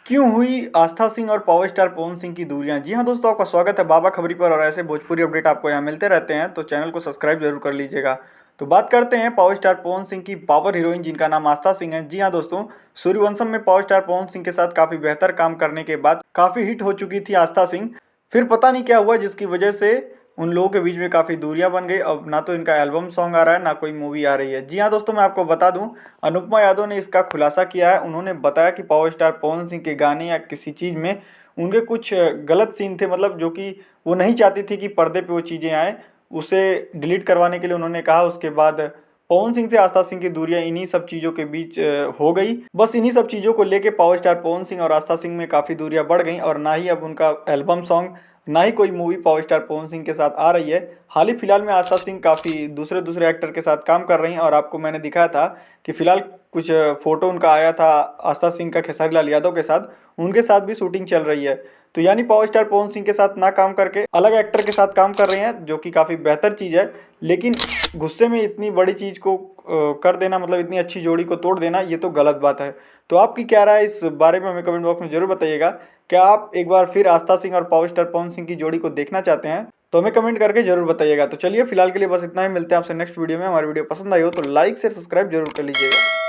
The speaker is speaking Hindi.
क्यों हुई आस्था सिंह और पावर स्टार पवन सिंह की दूरियां। जी हाँ दोस्तों, आपका स्वागत है बाबा खबरी पर और ऐसे भोजपुरी अपडेट आपको यहाँ मिलते रहते हैं, तो चैनल को सब्सक्राइब जरूर कर लीजिएगा। तो बात करते हैं पावर स्टार पवन सिंह की पावर हीरोइन जिनका नाम आस्था सिंह है। जी हाँ दोस्तों, सूर्यवंशम में पावर स्टार पवन सिंह के साथ काफी बेहतर काम करने के बाद काफी हिट हो चुकी थी आस्था सिंह। फिर पता नहीं क्या हुआ जिसकी वजह से उन लोगों के बीच में काफ़ी दूरियां बन गई। अब ना तो इनका एल्बम सॉन्ग आ रहा है ना कोई मूवी आ रही है। जी हाँ दोस्तों, मैं आपको बता दूं, अनुपमा यादव ने इसका खुलासा किया है। उन्होंने बताया कि पावर स्टार पवन सिंह के गाने या किसी चीज़ में उनके कुछ गलत सीन थे, मतलब जो कि वो नहीं चाहती थी कि पर्दे पे वो चीज़ें आए। उसे डिलीट करवाने के लिए उन्होंने कहा। उसके बाद पवन सिंह से आस्था सिंह की दूरियां इन्हीं सब चीज़ों के बीच हो गई। बस इन्हीं सब चीज़ों को लेके पावर स्टार पवन सिंह और आस्था सिंह में काफ़ी दूरियां बढ़ गई और ना ही अब उनका एल्बम सॉन्ग ना ही कोई movie power star Pawan Singh के साथ आ रही है। हाल ही फिलहाल में आस्था सिंह काफ़ी दूसरे दूसरे एक्टर के साथ काम कर रही हैं और आपको मैंने दिखाया था कि फिलहाल कुछ फोटो उनका आया था आस्था सिंह का खेसारी लाल यादव के साथ। उनके साथ भी शूटिंग चल रही है। तो यानी पावर स्टार पवन सिंह के साथ ना काम करके अलग एक्टर के साथ काम कर रहे हैं, जो कि काफ़ी बेहतर चीज़ है। लेकिन गुस्से में इतनी बड़ी चीज़ को कर देना, मतलब इतनी अच्छी जोड़ी को तोड़ देना, ये तो गलत बात है। तो आपकी क्या राय है इस बारे में, हमें कमेंट बॉक्स में जरूर बताइएगा। क्या आप एक बार फिर आस्था सिंह और पावर स्टार पवन सिंह की जोड़ी को देखना चाहते हैं? तो हमें कमेंट करके जरूर बताइएगा। तो चलिए फिलहाल के लिए बस इतना ही, मिलते हैं आपसे नेक्स्ट वीडियो में। हमारी वीडियो पसंद आई हो तो लाइक शेयर सब्सक्राइब जरूर कर लीजिएगा।